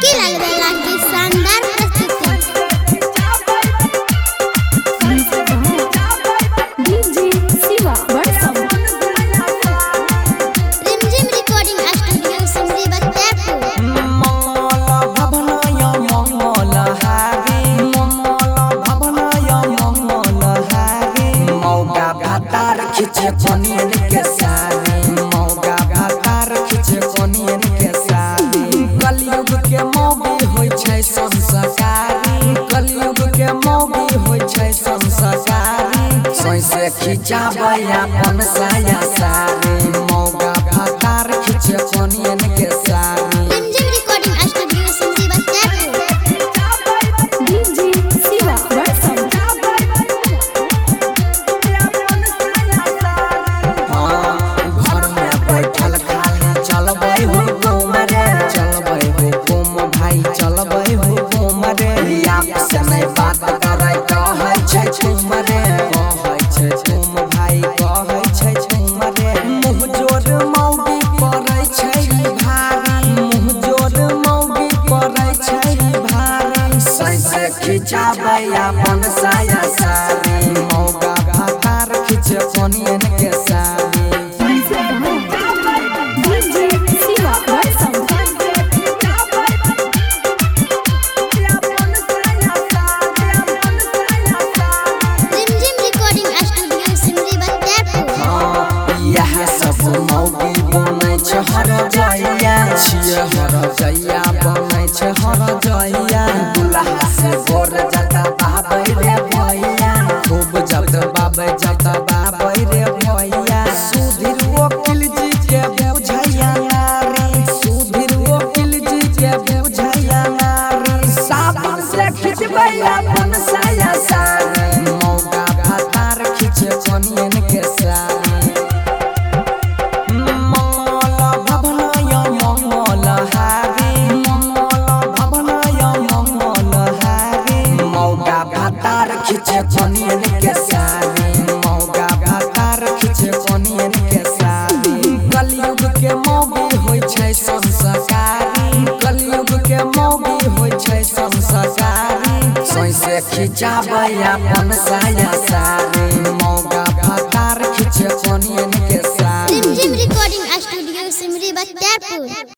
लाल बेला की शानदार प्रस्तुति। डीजे शिवा रिमझिम रिकॉर्डिंग स्टूडियो सिमरी बख्तियारपुर। खिचे कोनियन के सारी मौगा भातार खिचे कोनियन के सारी कलयुग के मौगी होय छै संस्कारी कलयुग के मौगी होय छै संस्कारी सोइसे खिचाबै अपन साया सारी मौगा भातार खिचे कोनियन के सारी। Rimjhim recording studio Simri Bakhtiyarpur. DJ Shiva घर में बैठल खाली चलबै हो घूम रे चलबै हो घूम भाई चलबै हो घूम रे आपसे नहीं बात करे कहै छै तुम रे कहै छै तुम भाई कहै छै तुम रे मुँह जोर मौगी पड़ै छै भारी मुँह जोर मौगी पड़ै छै भारी सैसे खिचाबै अपन साया सारी मौगा भातार खिचे कोनियन के सारी। डीजे शिवा रिमझिम रिकॉर्डिंग स्टूडियो सिमरी बख्तियारपुर। यह सब मौगी बनै छै हर जइया छियै हर जइया बनै छै हर जइया दुल्हा से गोर जता बाबै रे भैया खूब जत बाबै रे भैया सुधीर वकील जी के बुझैया नारी सुधीर वकील जी के बुझैया नारी साबुन से खिचबै अपन साया सारी मौगा भातार खिचे कोनियन के सारी। खिचे कोनियन के सारी मौगा भातार खिचे कोनियन के सारी कलयुग के मौगी होय छै संस्कारी कलयुग के मौगी होय छै संस्कारी सोइसे खिचाबै अपन साया सारी मौगा भातार खिचे कोनियन के सारी। Rimjhim recording studio Simri Bakhtiyarpur.